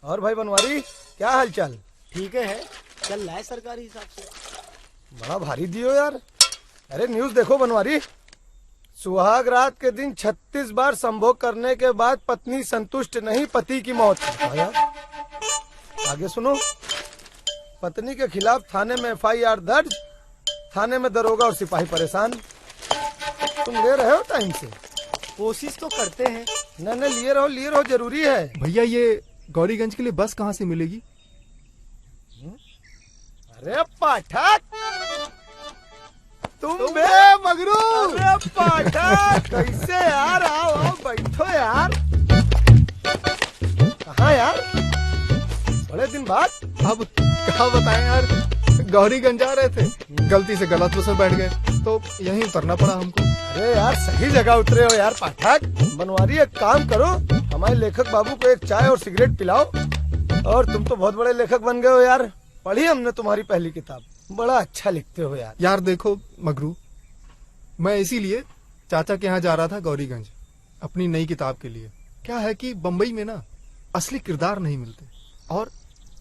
और भाई बनवारी, क्या हाल चाल? ठीक है, चल रहा है सरकारी हिसाब से। बड़ा भारी दियो यार। अरे न्यूज देखो बनवारी, सुहाग रात के दिन 36 बार संभोग करने के बाद पत्नी संतुष्ट नहीं, पति की मौत। आगे सुनो, पत्नी के खिलाफ थाने में FIR दर्ज, थाने में दरोगा और सिपाही परेशान। तुम ले रहे हो टाइम से? कोशिश तो करते हैं। न लिए रहो, जरूरी है। भैया ये गौरीगंज के लिए बस कहाँ से मिलेगी? अरे पाठक, तुम बे मगरू। अरे पाठक, कैसे यार? आओ बैठो यार। कहाँ यार, बड़े दिन बाद? अब क्या बताएं यार, गौरीगंज जा रहे थे, गलती से गलत बस में बैठ गए तो यहीं उतरना पड़ा हमको। अरे यार सही जगह उतरे हो यार पाठक। बनवारी एक काम करो, हमारे लेखक बाबू को एक चाय और सिगरेट पिलाओ। और तुम तो बहुत बड़े लेखक बन गए हो यार। पढ़ी हमने तुम्हारी पहली किताब, बड़ा अच्छा लिखते हो यार। यार देखो मगरू, मैं इसीलिए चाचा के यहाँ जा रहा था गौरीगंज अपनी नई किताब के लिए। क्या है कि बम्बई में ना असली किरदार नहीं मिलते और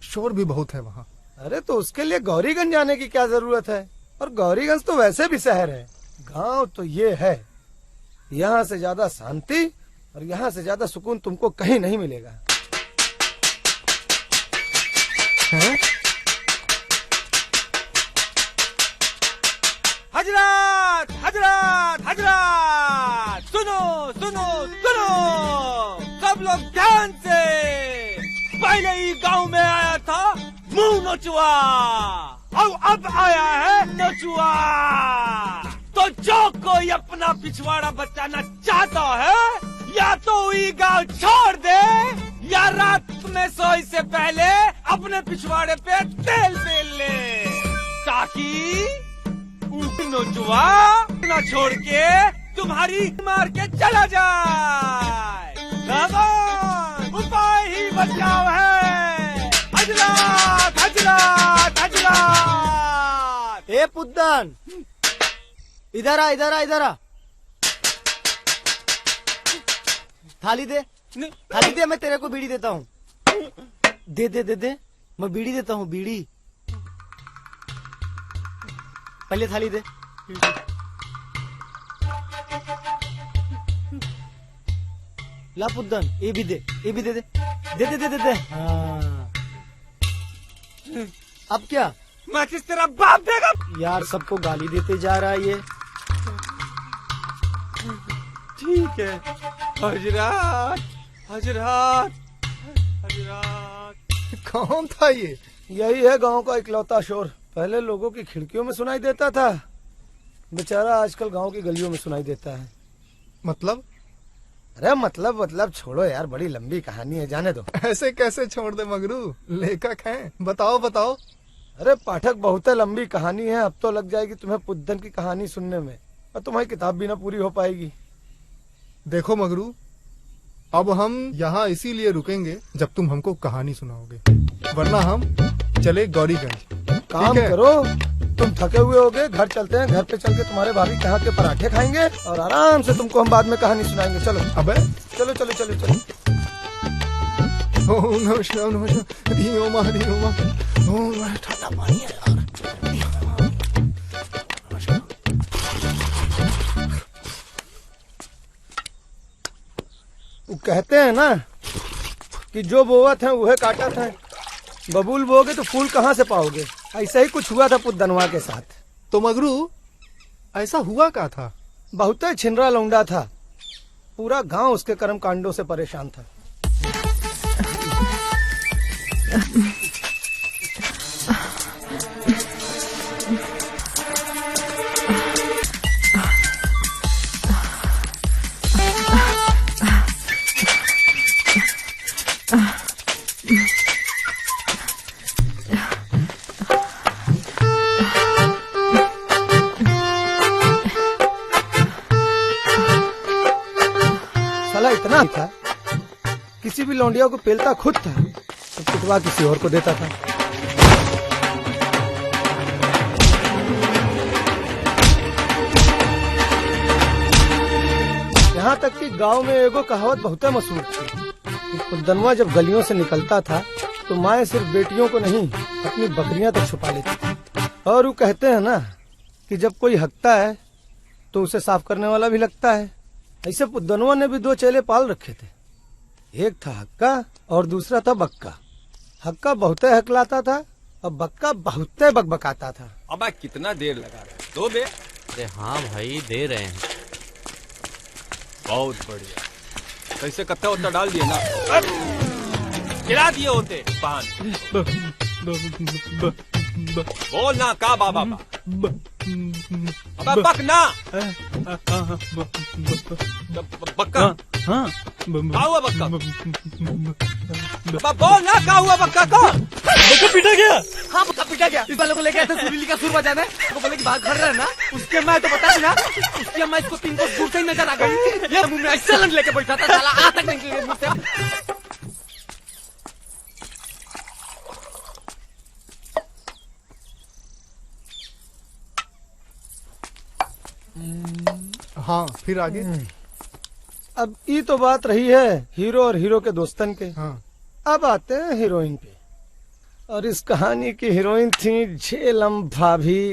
शोर भी बहुत है वहाँ। अरे तो उसके लिए गौरीगंज जाने की क्या जरूरत है? और गौरीगंज तो वैसे भी शहर है। गांव तो ये है, यहाँ से ज्यादा शांति और यहाँ से ज्यादा सुकून तुमको कहीं नहीं मिलेगा। हैं? हजरत हजरत हजरत, सुनो सुनो सुनो सब लोग ध्यान से। पहले ही गांव में आया था मुंह नोचुआ, अब आया है नोचुआ। तो जो कोई अपना पिछवाड़ा बचाना चाहता है, या तो वही गांव छोड़ दे, या रात में सोए से पहले अपने पिछवाड़े पे तेल फेल ले, ताकि नोचुआ ना छोड़ के तुम्हारी मार के चला जाए। उपाय ही बचाव है। हजरत हजरत हजरत। ए पुद्दन, इधर आ। थाली दे, मैं तेरे को बीड़ी देता हूँ। दे, मैं बीड़ी देता हूँ, बीड़ी। पहले थाली दे। ला पुद्दन, ये भी दे दे। हाँ। अब क्या? मैं किस तरह बाप देगा? यार सबको गाली देते जा रहा है ये। ठीक है हजरत हजरत हजरत। कौन था ये? यही है गांव का इकलौता शोर। पहले लोगों की खिड़कियों में सुनाई देता था, बेचारा आजकल गांव की गलियों में सुनाई देता है। मतलब? अरे मतलब छोड़ो यार, बड़ी लंबी कहानी है, जाने दो। ऐसे कैसे छोड़ दे मगरू, लेखक हैं, बताओ। अरे पाठक, बहुत लंबी कहानी है, अब तो लग जाएगी तुम्हें पुद्दन की कहानी सुनने में, और तुम्हारी किताब भी ना पूरी हो पाएगी। देखो मगरू, अब हम यहाँ इसीलिए रुकेंगे जब तुम हमको कहानी सुनाओगे, वरना हम चले गौरीगंज। काम करो, तुम थके हुए होगे, घर चलते हैं। घर पे चल के तुम्हारे भाभी कहाँ के पराठे खाएंगे और आराम से तुमको हम बाद में कहानी सुनाएंगे। चलो। अबे चलो। ओम नमः शिवाय, नमः शिवाय, धीओ मा। ओम ठंडा पानी है यार। वो कहते हैं ना कि जो बोवत है वह काटत है। बबूल बोगे तो फूल कहाँ से पाओगे। ऐसा ही कुछ हुआ था पुद्दनवा के साथ। तो मगरू, ऐसा हुआ क्या था? बहुत छिनरा लौंडा था, पूरा गांव उसके कर्म कांडों से परेशान था। इतना था, किसी भी लौंडिया को पेलता खुद था, तो पिटवा किसी और को देता था। यहाँ तक कि गांव में एगो कहावत बहुत मशहूर थी कि पुद्दनवा जब गलियों से निकलता था तो माए सिर्फ बेटियों को नहीं अपनी बकरियां तक छुपा लेती थी। और वो कहते हैं ना कि जब कोई हकता है तो उसे साफ करने वाला भी लगता है। ऐसे पुद्दनवा ने भी 2 चेले पाल रखे थे। एक था हक्का और दूसरा था बक्का। हक्का बहुते हकलाता था और बक्का बहुते बकबकाता था। अब कितना देर लगा रहे दो बे। अरे हाँ भाई दे रहे हैं। बहुत बढ़िया। कैसे कत्था उत्ता डाल दिए ना, गिरा दिए होते पान। बोल ना का बाबा अब बक ना बक्का का हुआ बक्का। अब बोल ना का हुआ बक्का का। बक्का पीटा गया। हाँ बक्का पीटा गया। इस वाले को लेके आए थे सुरीली का सुर बजाने। वो बोले कि बाहर खड़ रहा है ना, उसके मैं तो बता ना, उसकी अम्मा इसको 3 को दूर से ही नजर आ गई। ये मुंह में ऐसा लंड लेके बैठा था, साला आज तक नहीं निकले मुंह से। हाँ फिर आगे। अब ये तो बात रही है हीरो और हीरो के दोस्तन के। हाँ अब आते हैं हीरोइन पे। और इस कहानी की हीरोइन थी झेलम भाभी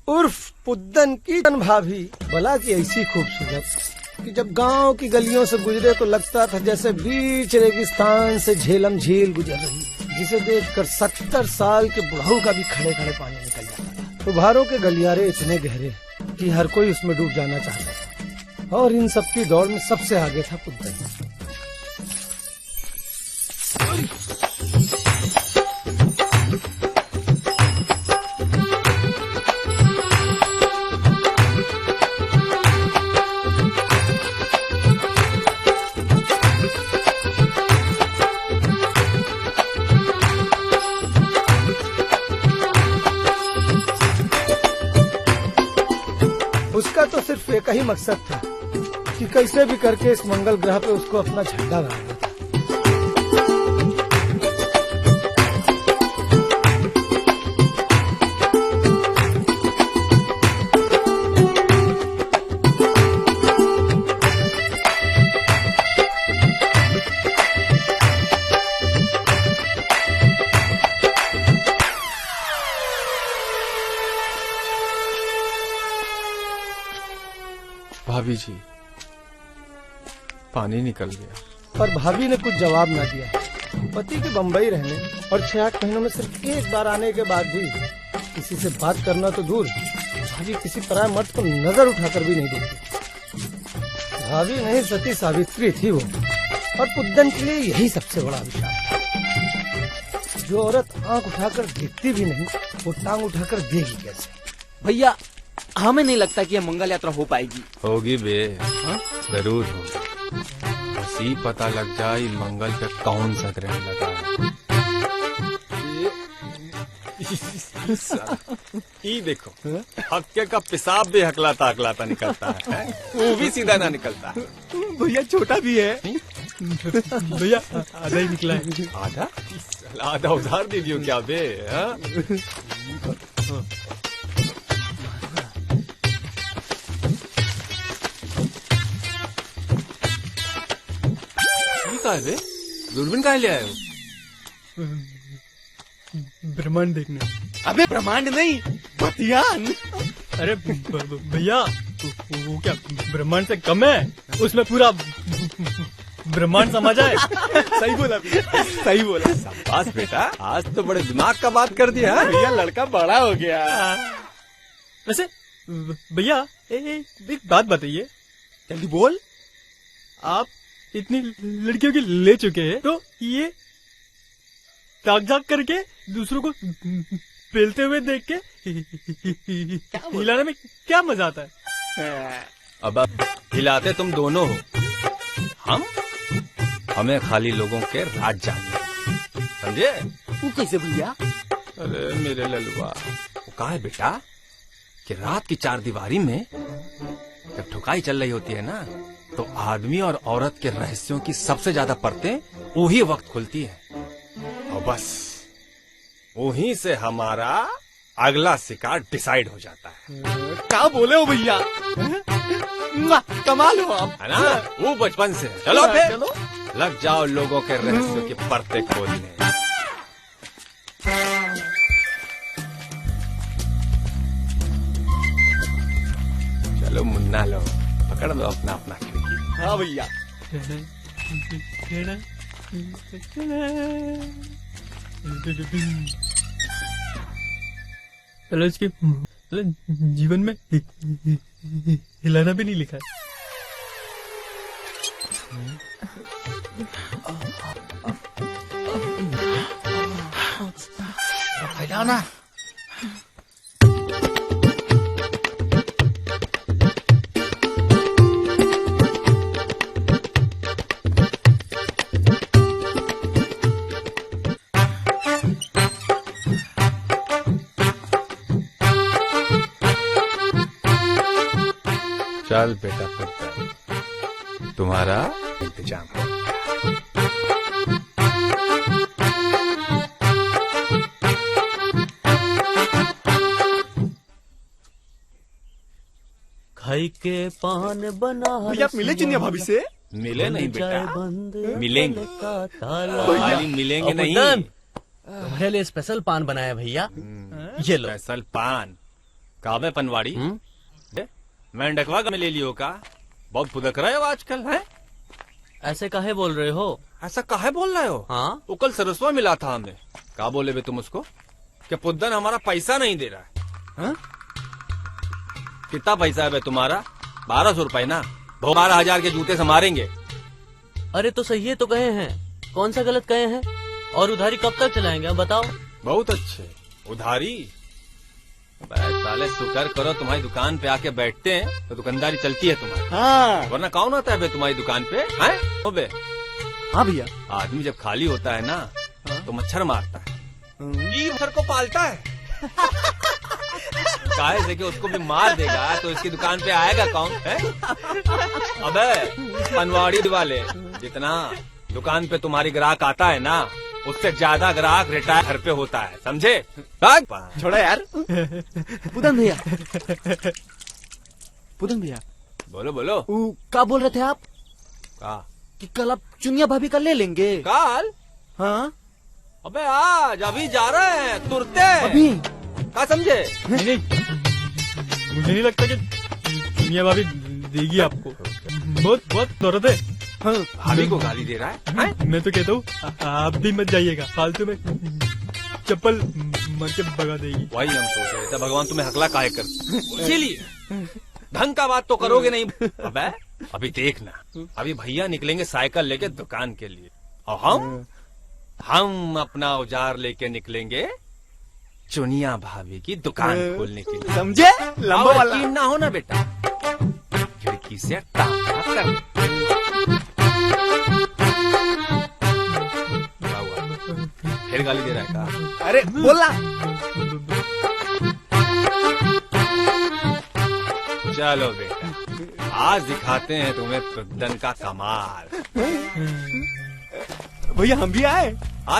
उर्फ पुद्दन की भाभी। भला की ऐसी खूबसूरत कि जब गांव की गलियों से गुजरे तो लगता था जैसे बीच रेगिस्तान से झेलम झील गुजर रही है, जिसे देखकर 70 साल के बुढ़ाऊ का भी खड़े खड़े पानी निकल जाता था। उभारों के गलियारे इतने गहरे कि हर कोई उसमें डूब जाना चाहता था। और इन सबकी दौड़ में सबसे आगे था पुद्दन। उसका तो सिर्फ एक ही मकसद था कि कैसे भी करके इस मंगल ग्रह पे उसको अपना झंडा गाड़ना था। भाभी जी पानी निकल गया। पर भाभी ने कुछ जवाब न दिया। पति के बम्बई रहने और 6-8 महीनों में सिर्फ एक बार आने के बाद भी किसी से बात करना तो दूर, भाभी किसी पराये मर्द को नजर उठाकर भी नहीं देखती। भाभी नहीं सती सावित्री थी वो। और पुद्दन के लिए यही सबसे बड़ा अभिशाप था। जो औरत आंख उठाकर देखती भी नहीं वो टांग उठाकर देगी कैसे। भैया हमें नहीं लगता कि यह मंगल यात्रा हो पाएगी। होगी बे, जरूर होगी। बस ही पता लग जाए मंगल पे कौन सा ग्रह लगा है। ये देखो हक्के का पेशाब भी हकलाता हकलाता निकलता है, वो भी सीधा ना निकलता। भैया छोटा भी है। भैया आधा ही निकला है। आधा आधा उधार दे दियो क्या बे। हाँ? का है बे? दूरबीन कहाँ ले आए हो? ब्रह्मांड देखने। अबे ब्रह्मांड नहीं बतियान। अरे भैया वो क्या ब्रह्मांड से कम है, उसमें पूरा ब्रह्मांड समझ आए। सही बोला भैया, सही बोला। शाबाश बेटा, आज तो बड़े दिमाग का बात कर दिया। हाँ? भैया लड़का बड़ा हो गया। वैसे भैया एक बात बताइए। जल्दी बोल। आप इतनी लड़कियों की ले चुके हैं तो ये झाक झाक करके दूसरों को पेलते हुए देख के हिलाने में क्या मजा आता है? अब हिलाते तुम दोनों हो, हमें खाली लोगों के राज जानने, समझे? वो कैसे भैया? अरे मेरे ललुआ, वो कहा है बेटा कि रात की 4 दीवारी में जब ठुकाई चल रही होती है ना, तो आदमी और औरत के रहस्यों की सबसे ज्यादा परतें वही वक्त खुलती है। और बस वहीं से हमारा अगला शिकार डिसाइड हो जाता है। क्या बोले हो भैया? कमाल हो आप। है ना? वो बचपन से। चलो फिर। चलो। लग जाओ लोगों के रहस्यों के पर्दे खोलने। चलो मुन्ना लो, पकड़ लो अपना अपना खिड़की। हाँ भैया। चलो इसके जीवन में हिलाना भी नहीं लिखा है। फैलाना। चल बेटा पुत्र, तुम्हारा इंतजाम है। खाई के पान बना भैया आप मिले चुनिया भाभी से? मिले नहीं बेटा, मिलेंगे। ताला खाली मिलेंगे नहीं। तुम्हारे लिए स्पेशल पान बनाया भैया, ये लो। स्पेशल पान काबे पनवाड़ी मैं डकवा में ले लियो का? बहुत फुदक रहे हो आजकल है। ऐसे काहे बोल रहे हो? ऐसा काहे बोल रहे हो? हाँ वो कल सरसवा मिला था हमें। का बोले बे तुम उसको? क्या पुद्दन हमारा पैसा नहीं दे रहा है? हाँ? कितना पैसा है बे तुम्हारा? 1200 रुपए ना। 12,000 के जूते से मारेंगे। अरे तो सही है तो कहे हैं, कौन सा गलत कहे हैं? और उधारी कब तक चलाएंगे आप बताओ? बहुत अच्छे। उधारी साले शुक्र करो तुम्हारी दुकान पे आके बैठते हैं तो दुकानदारी चलती है तुम्हारी। हाँ वरना कौन आता है बे तुम्हारी दुकान पे? हैं? ओ बे हाँ भैया। आदमी जब खाली होता है ना तो मच्छर मारता है। ये मच्छर को पालता है। काहे से कि उसको भी मार देगा तो इसकी दुकान पे आएगा कौन है? अबे पनवाड़ी वाले, जितना दुकान पे तुम्हारी ग्राहक आता है ना उससे ज्यादा ग्राहक रिटायर घर पे होता है, समझे? छोड़ा यार। पुदन भैया, पुदन भैया बोलो बोलो। क्या बोल रहे थे आप? का कि कल आप चुनिया भाभी का ले लेंगे? काल? हाँ अबे आज अभी जा रहे हैं तुरते। अभी? का समझे? नहीं, मुझे नहीं लगता कि दुनिया भाभी देगी आपको। बहुत बहुत जरूरत है। हाँ भाभी को गाली दे रहा है? मैं तो कहता हूँ आप भी मत जाइएगा, फालतू में चप्पल मार के भगा देगी। वही हम सोच रहे थे, भगवान तुम्हें हकला काहे कर। इसीलिए ढंग का बात तो करोगे नहीं। अबे अभी देखना, अभी भैया निकलेंगे साइकिल लेके दुकान के लिए और हम अपना औजार लेके निकलेंगे चुनिया भाभी की दुकान खोलने के लिए। समझे? लंबा वाला। यकीन ना हो ना बेटा, खिड़की से टाँका कर। क्या हुआ? फिर गाली दे रहा है का? अरे बोला। चलो बेटा, आज दिखाते हैं तुम्हें पुद्दन का कमाल। भैया हम भी आए।